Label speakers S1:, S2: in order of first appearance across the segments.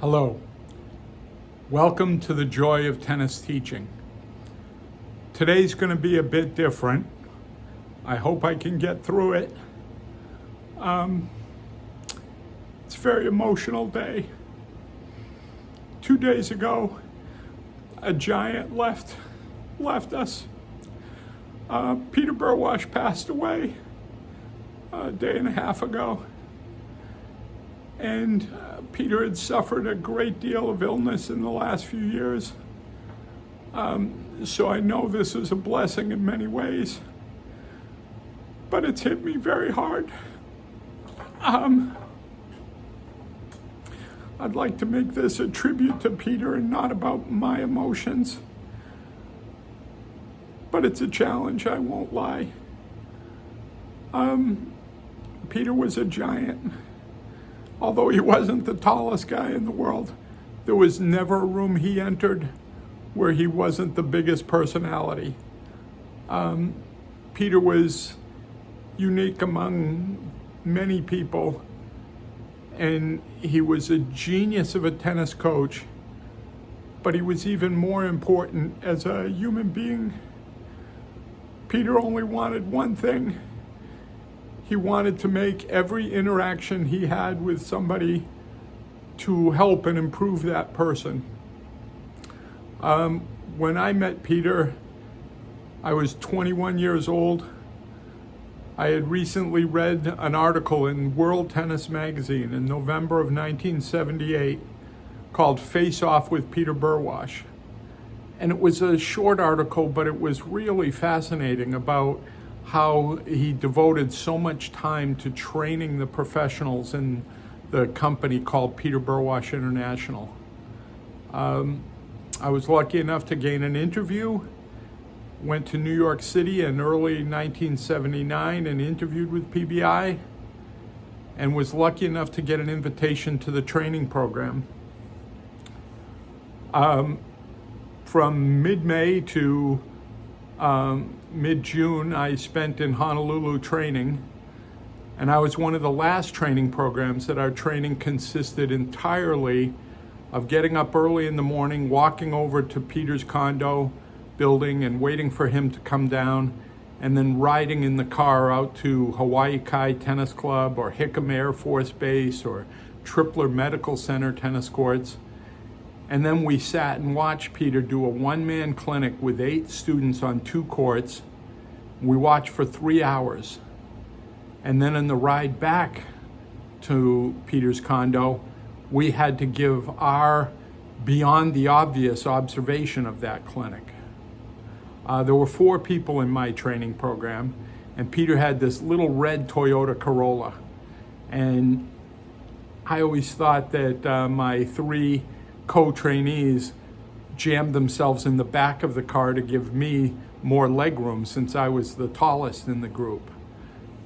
S1: Hello. Welcome to the joy of tennis teaching. Today's going to be a bit different. I hope I can get through it. It's a very emotional day. 2 days ago, a giant left us. Peter Burwash passed away a day and a half ago. And Peter had suffered a great deal of illness in the last few years. So I know this is a blessing in many ways, but it's hit me very hard. I'd like to make this a tribute to Peter and not about my emotions, but it's a challenge, I won't lie. Peter was a giant. Although he wasn't the tallest guy in the world, there was never a room he entered where he wasn't the biggest personality. Peter was unique among many people, and he was a genius of a tennis coach, but he was even more important as a human being. Peter only wanted one thing. He wanted to make every interaction he had with somebody to help and improve that person. When I met Peter, I was 21 years old. I had recently read an article in World Tennis Magazine in November of 1978 called Face Off with Peter Burwash. And it was a short article, but it was really fascinating about how he devoted so much time to training the professionals in the company called Peter Burwash International. I was lucky enough to gain an interview, went to New York City in early 1979 and interviewed with PBI, and was lucky enough to get an invitation to the training program. From mid-May to mid-June, I spent in Honolulu training, and I was one of the last training programs that our training consisted entirely of getting up early in the morning, walking over to Peter's condo building and waiting for him to come down, and then riding in the car out to Hawaii Kai Tennis Club or Hickam Air Force Base or Tripler Medical Center tennis courts. And then we sat and watched Peter do a one-man clinic with 8 students on 2 courts. We watched for 3 hours. And then on the ride back to Peter's condo, we had to give our beyond the obvious observation of that clinic. There were 4 people in my training program, and Peter had this little red Toyota Corolla. And I always thought that my 3 co-trainees jammed themselves in the back of the car to give me more leg room since I was the tallest in the group.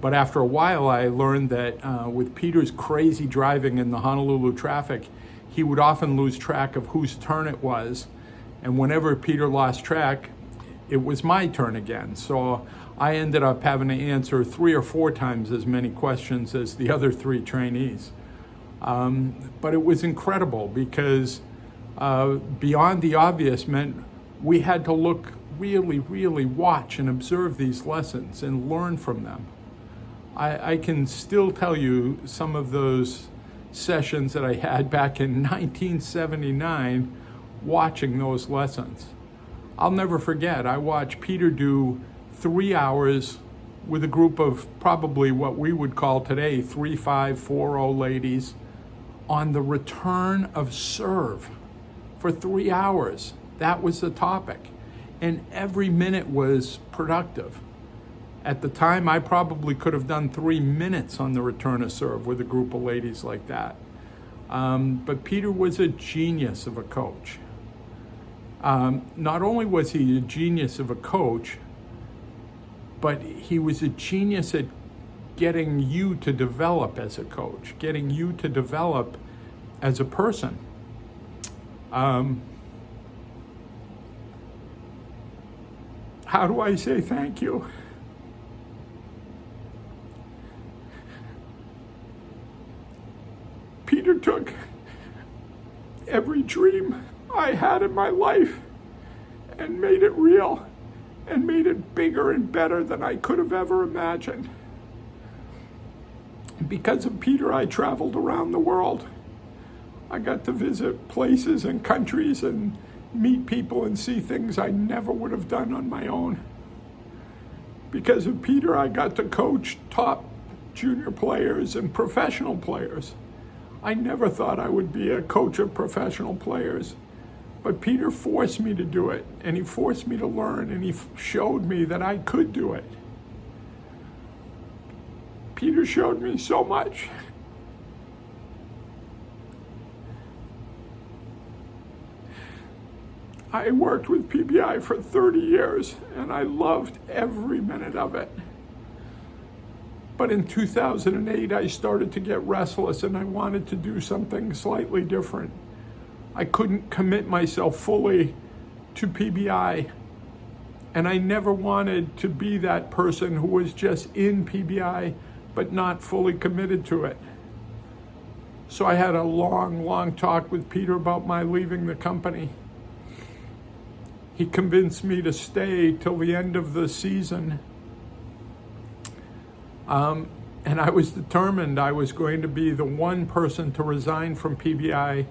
S1: But after a while, I learned that with Peter's crazy driving in the Honolulu traffic, he would often lose track of whose turn it was. And whenever Peter lost track, it was my turn again. So I ended up having to answer 3 or 4 times as many questions as the other 3 trainees. But it was incredible because beyond the obvious meant we had to look really watch and observe these lessons and learn from them. I can still tell you some of those sessions that I had back in 1979 watching those lessons. I'll never forget, I watched Peter do 3 hours with a group of probably what we would call today 3-5, 4-0 ladies on the return of serve for 3 hours. That was the topic. And every minute was productive. At the time, I probably could have done 3 minutes on the return of serve with a group of ladies like that. But Peter was a genius of a coach. Not only was he a genius of a coach, but he was a genius at getting you to develop as a coach, getting you to develop as a person. How do I say thank you? Peter took every dream I had in my life and made it real and made it bigger and better than I could have ever imagined. Because of Peter, I traveled around the world. I got to visit places and countries and meet people and see things I never would have done on my own. Because of Peter, I got to coach top junior players and professional players. I never thought I would be a coach of professional players, but Peter forced me to do it, and he forced me to learn, and he showed me that I could do it. Peter showed me so much. I worked with PBI for 30 years, and I loved every minute of it. But in 2008, I started to get restless, and I wanted to do something slightly different. I couldn't commit myself fully to PBI, and I never wanted to be that person who was just in PBI, but not fully committed to it. So I had a long talk with Peter about my leaving the company. He convinced me to stay till the end of the season. And I was determined I was going to be the one person to resign from PBI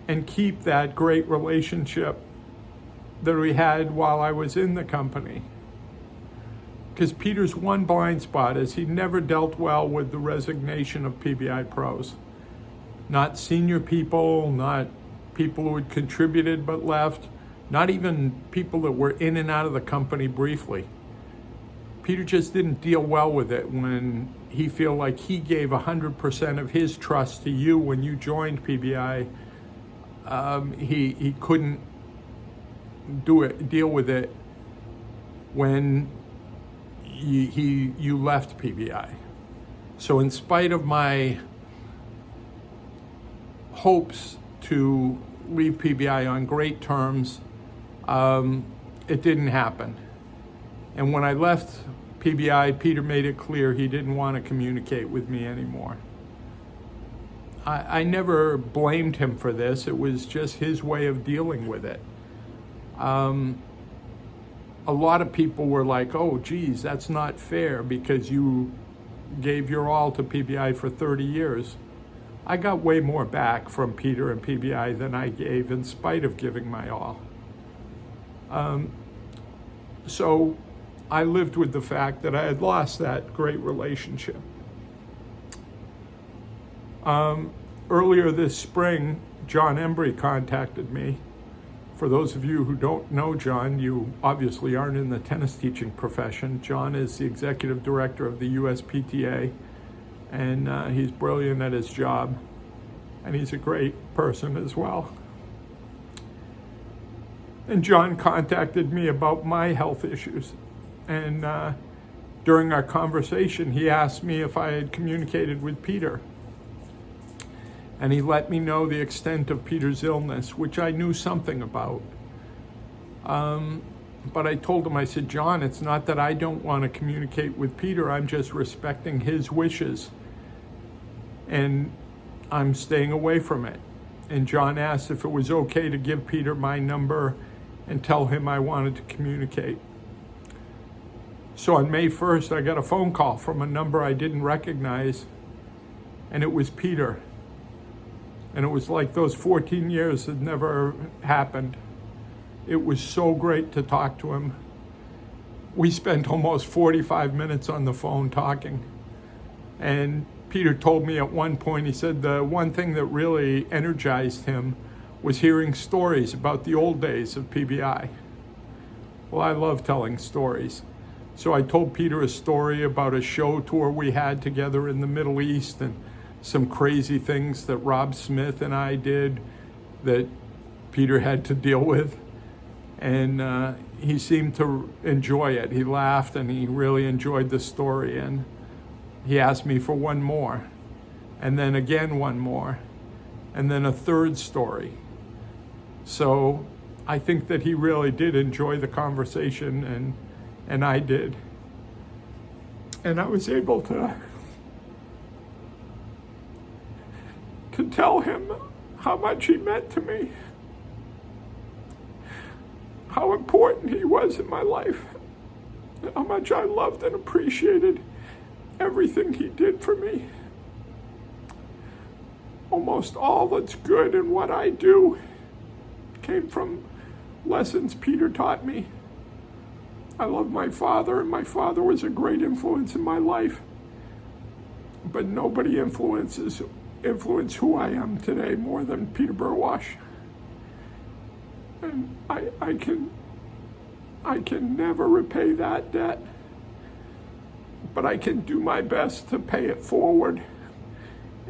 S1: and keep that great relationship that we had while I was in the company. Because Peter's one blind spot is he never dealt well with the resignation of PBI pros. Not senior people, not people who had contributed but left, not even people that were in and out of the company briefly. Peter just didn't deal well with it when he felt like he gave 100% of his trust to you when you joined PBI. He couldn't deal with it when you left PBI. So in spite of my hopes to leave PBI on great terms, it didn't happen. And when I left PBI, Peter made it clear he didn't want to communicate with me anymore. I never blamed him for this. It was just his way of dealing with it. A lot of people were like, oh, geez, that's not fair because you gave your all to PBI for 30 years. I got way more back from Peter and PBI than I gave in spite of giving my all. So I lived with the fact that I had lost that great relationship. Earlier this spring, John Embry contacted me. For those of you who don't know John, you obviously aren't in the tennis teaching profession. John is the executive director of the USPTA, and he's brilliant at his job, and he's a great person as well. And John contacted me about my health issues. And during our conversation, he asked me if I had communicated with Peter. And he let me know the extent of Peter's illness, which I knew something about. But I told him, I said, John, it's not that I don't want to communicate with Peter. I'm just respecting his wishes. And I'm staying away from it. And John asked if it was okay to give Peter my number and tell him I wanted to communicate. So on May 1st, I got a phone call from a number I didn't recognize, and it was Peter. And it was like those 14 years had never happened. It was so great to talk to him. We spent almost 45 minutes on the phone talking. And Peter told me at one point, he said the one thing that really energized him was hearing stories about the old days of PBI. Well, I love telling stories. So I told Peter a story about a show tour we had together in the Middle East and some crazy things that Rob Smith and I did that Peter had to deal with. And he seemed to enjoy it. He laughed and he really enjoyed the story. And he asked me for one more, and then again one more, and then a third story. So I think that he really did enjoy the conversation, and I did. And I was able to tell him how much he meant to me, how important he was in my life, how much I loved and appreciated everything he did for me. Almost all that's good in what I do came from lessons Peter taught me. I love my father, and my father was a great influence in my life. But nobody influenced who I am today more than Peter Burwash. And I can never repay that debt, but I can do my best to pay it forward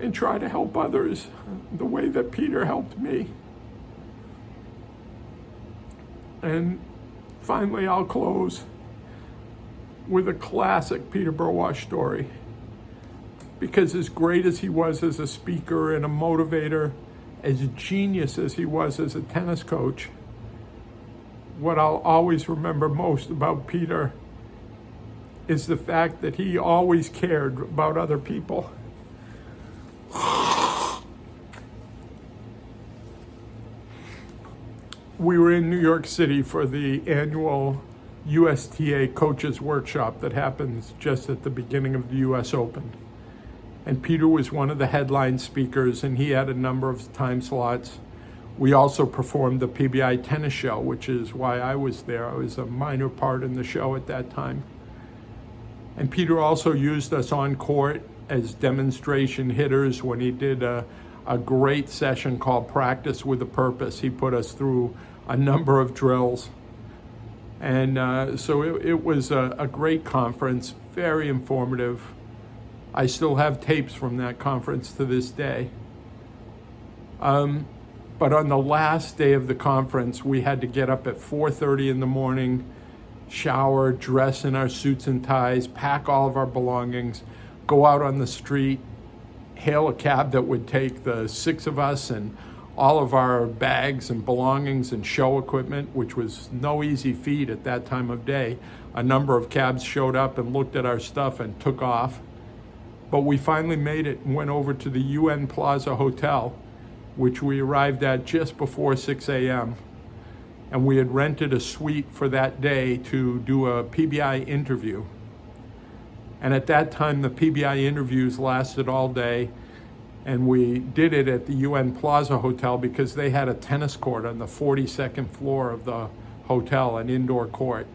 S1: and try to help others the way that Peter helped me. And finally, I'll close with a classic Peter Burwash story. Because as great as he was as a speaker and a motivator, as genius as he was as a tennis coach, what I'll always remember most about Peter is the fact that he always cared about other people. We were in New York City for the annual USTA Coaches Workshop that happens just at the beginning of the US Open. And Peter was one of the headline speakers, and he had a number of time slots. We also performed the PBI tennis show, which is why I was there. I was a minor part in the show at that time. And Peter also used us on court as demonstration hitters when he did a great session called Practice with a Purpose. He put us through a number of drills. And so it was a great conference, very informative. I still have tapes from that conference to this day. But on the last day of the conference, we had to get up at 4:30 in the morning, shower, dress in our suits and ties, pack all of our belongings, go out on the street, hail a cab that would take the 6 of us and all of our bags and belongings and show equipment, which was no easy feat at that time of day. A number of cabs showed up and looked at our stuff and took off. But we finally made it and went over to the UN Plaza Hotel, which we arrived at just before 6 a.m. And we had rented a suite for that day to do a PBI interview. And at that time, the PBI interviews lasted all day. And we did it at the UN Plaza Hotel because they had a tennis court on the 42nd floor of the hotel, an indoor court.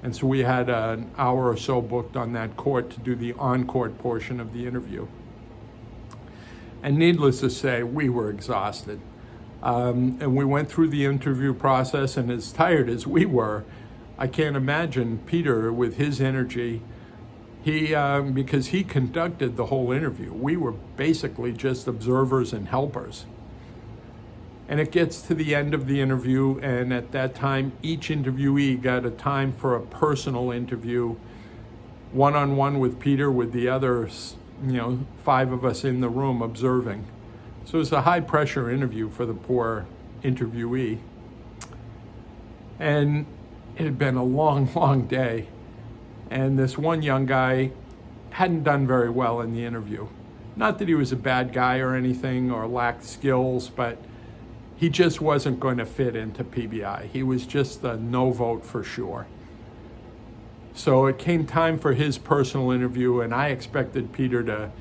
S1: And so we had an hour or so booked on that court to do the on-court portion of the interview. And needless to say, we were exhausted. And we went through the interview process, and as tired as we were, I can't imagine Peter with his energy. Because he conducted the whole interview. We were basically just observers and helpers. And it gets to the end of the interview, and at that time, each interviewee got a time for a personal interview, one-on-one with Peter, with the other, 5 of us in the room observing. So it was a high-pressure interview for the poor interviewee. And it had been a long, long day. And this one young guy hadn't done very well in the interview. Not that he was a bad guy or anything or lacked skills, but he just wasn't going to fit into PBI. He was just a no vote for sure. So it came time for his personal interview, and I expected Peter to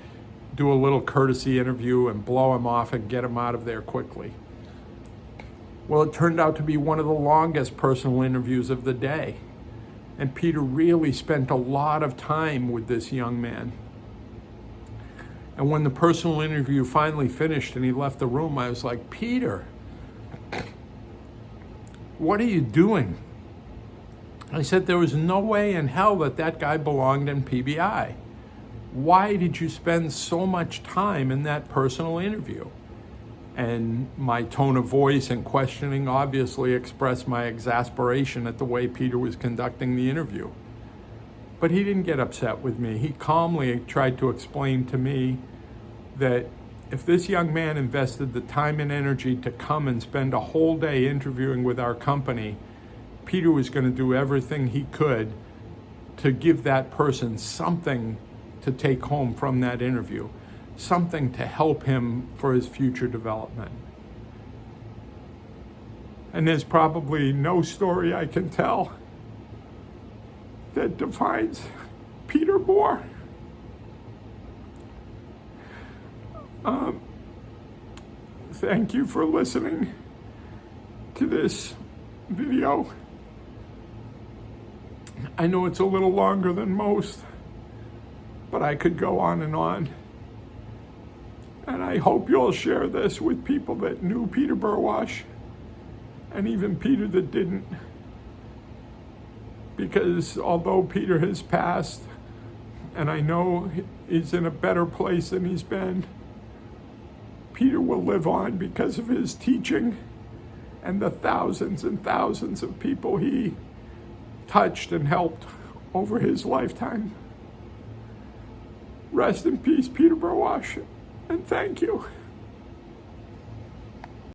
S1: do a little courtesy interview and blow him off and get him out of there quickly. Well, it turned out to be one of the longest personal interviews of the day. And Peter really spent a lot of time with this young man. And when the personal interview finally finished and he left the room, I was like, Peter, what are you doing? I said, there was no way in hell that guy belonged in PBI. Why did you spend so much time in that personal interview? And my tone of voice and questioning obviously expressed my exasperation at the way Peter was conducting the interview. But he didn't get upset with me. He calmly tried to explain to me that if this young man invested the time and energy to come and spend a whole day interviewing with our company, Peter was going to do everything he could to give that person something to take home from that interview, something to help him for his future development. And there's probably no story I can tell that defines Peter more. Thank you for listening to this video. I know it's a little longer than most, but I could go on and on. And I hope you'll share this with people that knew Peter Burwash and even Peter that didn't. Because although Peter has passed, and I know he's in a better place than he's been, Peter will live on because of his teaching and the thousands and thousands of people he touched and helped over his lifetime. Rest in peace, Peter Burwash, and thank you.